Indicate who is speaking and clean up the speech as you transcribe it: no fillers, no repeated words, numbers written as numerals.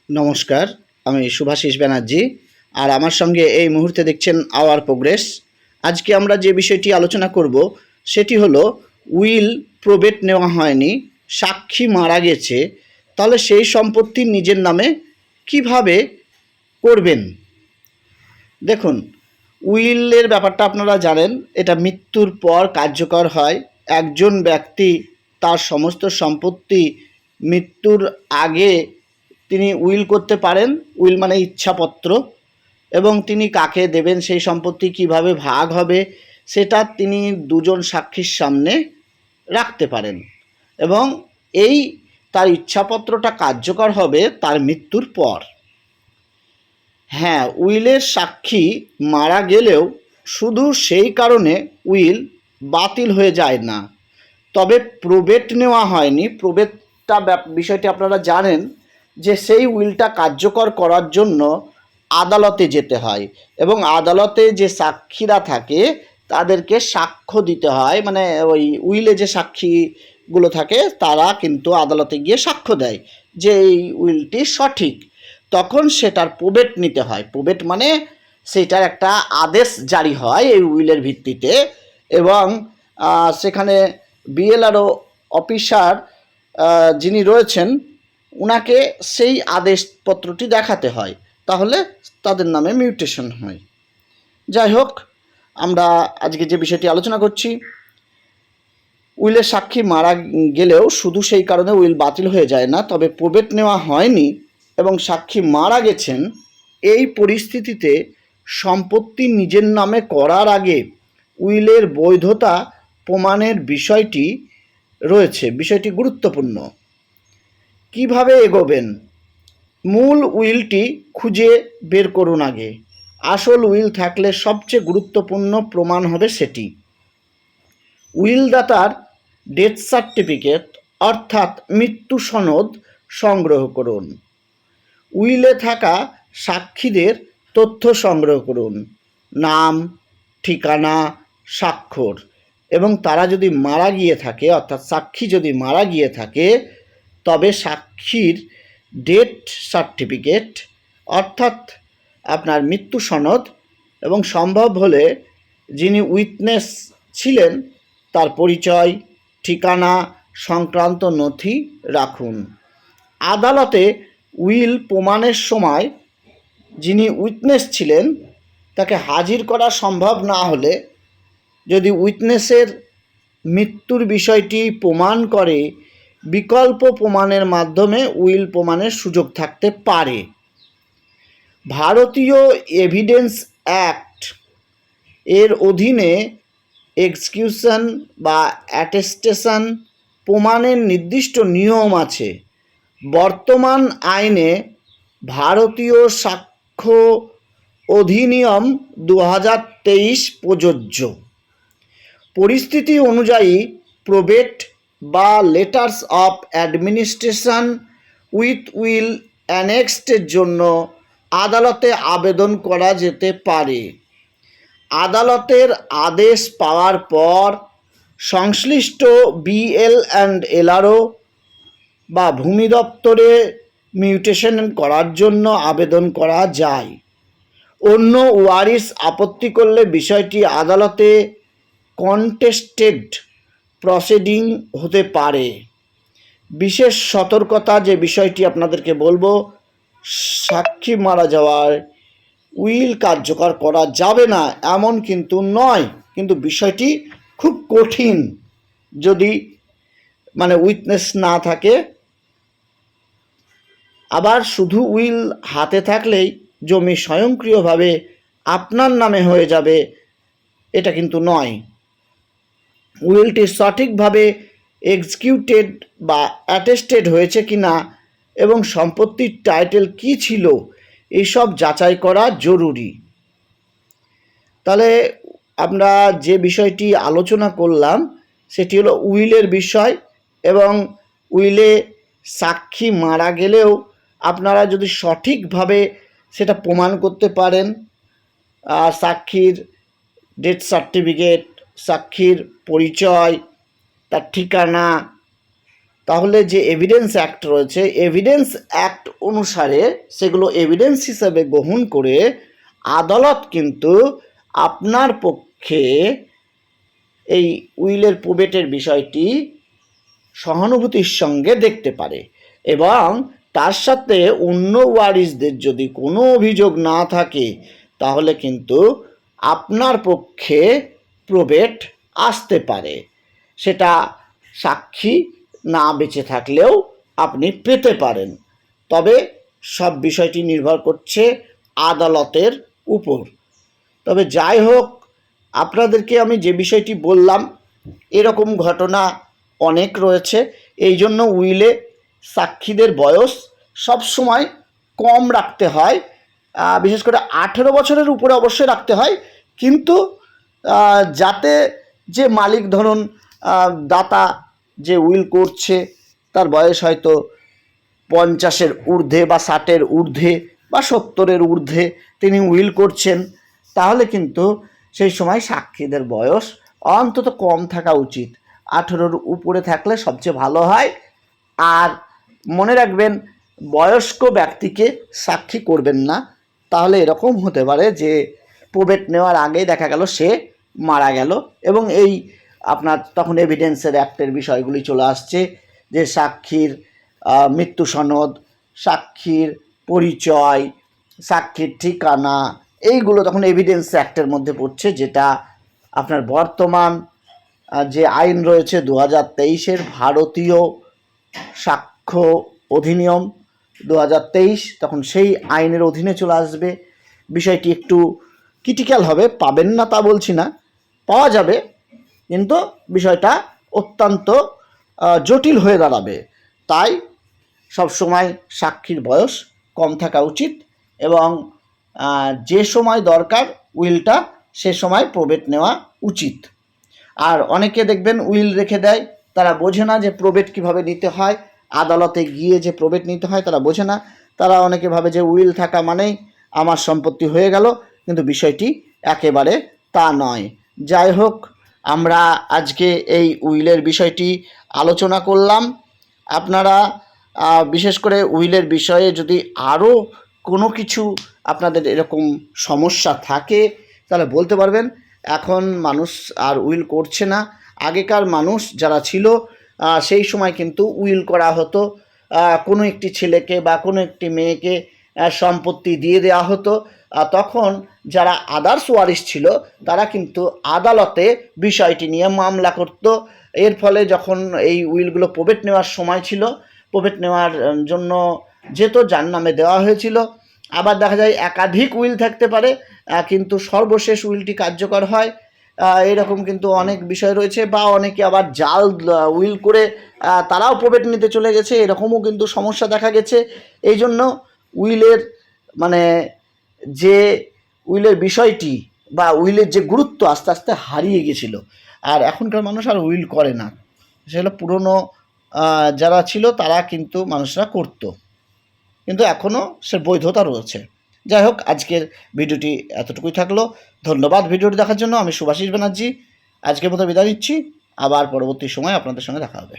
Speaker 1: নমস্কার, আমি শুভাশিস ব্যানার্জি। আর আমার সঙ্গে এই মুহূর্তে দেখছেন আওয়ার প্রোগ্রেস। আজকে আমরা যে বিষয়টি আলোচনা করব সেটি হলো উইল প্রবেট নেওয়া হয়নি, সাক্ষী মারা গেছে, তাহলে সেই সম্পত্তি নিজের নামে কিভাবে করবেন। দেখুন, উইলের ব্যাপারটা আপনারা জানেন, এটা মৃত্যুর পর কার্যকর হয়। একজন ব্যক্তি তার সমস্ত সম্পত্তি মৃত্যুর আগে তিনি উইল করতে পারেন। উইল মানে ইচ্ছাপত্র, এবং তিনি কাকে দেবেন, সেই সম্পত্তি কিভাবে ভাগ হবে, সেটা তিনি দুজন সাক্ষীর সামনে রাখতে পারেন, এবং এই তার ইচ্ছাপত্রটা কার্যকর হবে তার মৃত্যুর পর। হ্যাঁ, উইলের সাক্ষী মারা গেলেও শুধু সেই কারণে উইল বাতিল হয়ে যায় না। তবে প্রবেট নেওয়া হয়নি। প্রবেটটা বিষয়টি আপনারা জানেন যে সেই উইলটা কার্যকর করার জন্য আদালতে যেতে হয়, এবং আদালতে যে সাক্ষীরা থাকে তাদেরকে সাক্ষ্য দিতে হয়। মানে ওই উইলে যে সাক্ষীগুলো থাকে তারা কিন্তু আদালতে গিয়ে সাক্ষ্য দেয় যে এই উইলটি সঠিক। তখন সেটার প্রবেট নিতে হয়। প্রবেট মানে সেটার একটা আদেশ জারি হয় এই উইলের ভিত্তিতে, এবং সেখানে বিএলআরও অফিসার যিনি রয়েছেন উনাকে সেই আদেশপত্রটি দেখাতে হয়, তাহলে তাদের নামে মিউটেশন হয়। যাই হোক, আমরা আজকে যে বিষয়টি আলোচনা করছি, উইলের সাক্ষী মারা গেলেও শুধু সেই কারণে উইল বাতিল হয়ে যায় না। তবে প্রবেট নেওয়া হয়নি এবং সাক্ষী মারা গেছেন, এই পরিস্থিতিতে সম্পত্তি নিজের নামে করার আগে উইলের বৈধতা প্রমাণের বিষয়টি রয়েছে। বিষয়টি গুরুত্বপূর্ণ। কিভাবে এগোবেন? মূল উইলটি খুঁজে বের করুন আগে। আসল উইল থাকলে সবচেয়ে গুরুত্বপূর্ণ প্রমাণ হবে সেটি। উইলদাতার ডেথ সার্টিফিকেট অর্থাৎ মৃত্যু সনদ সংগ্রহ করুন। উইলে থাকা সাক্ষীদের তথ্য সংগ্রহ করুন, নাম, ঠিকানা, স্বাক্ষর, এবং তারা যদি মারা গিয়ে থাকে, অর্থাৎ সাক্ষী যদি মারা গিয়ে থাকে, তবে সাক্ষীর ডেথ সার্টিফিকেট অর্থাৎ আপনার মৃত্যু সনদ, এবং সম্ভব হলে যিনি উইটনেস ছিলেন তার পরিচয়, ঠিকানা সংক্রান্ত নথি রাখুন। আদালতে উইল প্রমাণের সময় যিনি উইটনেস ছিলেন তাকে হাজির করা সম্ভব না হলে, যদি উইটনেসের মৃত্যুর বিষয়টি প্রমাণ করে, বিকল্প প্রমাণের মাধ্যমে উইল প্রমাণের সুযোগ থাকতে পারে। ভারতীয় এভিডেন্স অ্যাক্ট এর অধীনে এক্সকিউশন বা অ্যাটেস্টেশন প্রমাণের নির্দিষ্ট নিয়ম আছে। বর্তমান আইনে ভারতীয় সাক্ষ্য অধিনিয়ম 2023 প্রযোজ্য। পরিস্থিতি অনুযায়ী প্রবেট বা letters of administration with will অ্যানেক্সডের জন্য আদালতে আবেদন করা যেতে পারে। আদালতের আদেশ পাওয়ার পর সংশ্লিষ্ট বিএল&এলআরও বা ভূমি দপ্তরে মিউটেশন করার জন্য আবেদন করা যায়। অন্য ওয়ারিশ আপত্তি করলে বিষয়টি আদালতে কন্টেস্টেড প্রসিডিং হতে পারে। বিশেষ সতর্কতা যে বিষয়টি আপনাদেরকে বলবো, সাক্ষী মারা যাওয়ার উইল কার্যকর করা যাবে না এমন কিন্তু নয়, কিন্তু বিষয়টি খুব কঠিন। যদি উইটনেস না থাকে, আবার শুধু উইল হাতে থাকলেই জমি স্বয়ংক্রিয়ভাবে আপনার নামে হয়ে যাবে, এটা কিন্তু নয়। উইলটি সঠিকভাবে এক্সিকিউটেড বা অ্যাটেস্টেড হয়েছে কিনা এবং সম্পত্তির টাইটেল কী ছিল, এইসব যাচাই করা জরুরি। তাহলে আমরা যে বিষয়টি আলোচনা করলাম সেটি হলো উইলের বিষয়, এবং উইলে সাক্ষী মারা গেলেও আপনারা যদি সঠিকভাবে সেটা প্রমাণ করতে পারেন, সাক্ষীর ডেথ সার্টিফিকেট, সাক্ষীর পরিচয়, তার ঠিকানা, তাহলে যে এভিডেন্স অ্যাক্ট রয়েছে, এভিডেন্স অ্যাক্ট অনুসারে সেগুলো এভিডেন্স হিসেবে গ্রহণ করে আদালত কিন্তু আপনার পক্ষে এই উইলের প্রবেটের বিষয়টি সহানুভূতির সঙ্গে দেখতে পারে এবং তার সাথে অন্য ওয়ারিসদের যদি কোনো অভিযোগ না থাকে তাহলে কিন্তু আপনার পক্ষে প্রবেট আসতে পারে। সেটা সাক্ষী না বেঁচে থাকলেও আপনি পেতে পারেন। তবে সব বিষয়টি নির্ভর করছে আদালতের উপর। তবে যাই হোক, আপনাদেরকে আমি যে বিষয়টি বললাম এরকম ঘটনা অনেক রয়েছে। এই জন্য উইলে সাক্ষীদের বয়স সবসময় কম রাখতে হয়, বিশেষ করে 18 বছরের উপরে অবশ্যই রাখতে হয়, কিন্তু যাতে যে মালিক ধরুন দাতা যে উইল করছে তার বয়স হয়তো 50-এর ঊর্ধ্বে বা 60-এর ঊর্ধ্বে বা 70-এর ঊর্ধ্বে তিনি উইল করছেন, তাহলে কিন্তু সেই সময় সাক্ষীদের বয়স অন্তত কম থাকা উচিত। 18-র উপরে থাকলে সবচেয়ে ভালো হয়। আর মনে রাখবেন, বয়স্ক ব্যক্তিকে সাক্ষী করবেন না, তাহলে এরকম হতে পারে যে প্রবেট নেওয়ার আগেই দেখা গেল সে মারা গেল এবং এই আপনার তখন এভিডেন্সের অ্যাক্টের বিষয়গুলি চলে আসছে, যে সাক্ষীর মৃত্যু সনদ, সাক্ষীর পরিচয়, সাক্ষীর ঠিকানা, এইগুলো তখন এভিডেন্স অ্যাক্টের মধ্যে পড়ছে, যেটা আপনার বর্তমান যে আইন রয়েছে 2023-এর ভারতীয় সাক্ষ্য অধিনিয়ম 2023, তখন সেই আইনের অধীনে চলে আসবে। বিষয়টি একটু ক্রিটিক্যাল হবে, পাবেন না তা বলছি না, পাওয়া যাবে, কিন্তু বিষয়টা অত্যন্ত জটিল হয়ে দাঁড়াবে। তাই সবসময় সাক্ষীর বয়স কম থাকা উচিত এবং যে সময় দরকার উইলটা সে সময় প্রবেট নেওয়া উচিত। আর অনেকে দেখবেন উইল রেখে দেয়, তারা বোঝে না যে প্রবেট কীভাবে নিতে হয়, আদালতে গিয়ে যে প্রবেট নিতে হয় তারা বোঝে না। তারা অনেকে ভাবে যে উইল থাকা মানেই আমার সম্পত্তি হয়ে গেল, কিন্তু বিষয়টি একেবারে তা নয়। যাই হোক, আমরা আজকে এই উইলের বিষয়টি আলোচনা করলাম। আপনারা বিশেষ করে উইলের বিষয়ে যদি আরও কোনো কিছু আপনাদের এরকম সমস্যা থাকে তাহলে বলতে পারবেন। এখন মানুষ আর উইল করছে না। আগেকার মানুষ যারা ছিল সেই সময় কিন্তু উইল করা হতো, কোনো একটি ছেলেকে বা কোনো একটি মেয়েকে সম্পত্তি দিয়ে দেওয়া হতো। তখন যারা আদার্স ওয়ারিশ ছিল তারা কিন্তু আদালতে বিষয়টি নিয়ে মামলা করত। এর ফলে যখন এই উইলগুলো প্রবেট নেওয়ার সময় ছিল, প্রবেট নেওয়ার জন্য যেত যার নামে দেওয়া হয়েছিল। আবার দেখা যায় একাধিক উইল থাকতে পারে, কিন্তু সর্বশেষ উইলটি কার্যকর হয়, এরকম কিন্তু অনেক বিষয় রয়েছে। বা অনেকে আবার জাল উইল করে তারাও প্রবেট নিতে চলে গেছে, এরকমও কিন্তু সমস্যা দেখা গেছে। এই জন্য উইলের মানে যে উইলের বিষয়টি বা উইলের যে গুরুত্ব আস্তে আস্তে হারিয়ে গেছিলো। আর এখনকার মানুষ আর উইল করে না, সেগুলো পুরনো যারা ছিল তারা কিন্তু মানুষরা করতো, কিন্তু এখনও সে বৈধতা রয়েছে। যাই হোক, আজকের ভিডিওটি এতটুকুই থাকলো। ধন্যবাদ ভিডিওটি দেখার জন্য। আমি শুভাশিস ব্যানার্জি আজকের মতো বিদায় নিচ্ছি। আবার পরবর্তী সময় আপনাদের সঙ্গে দেখা হবে।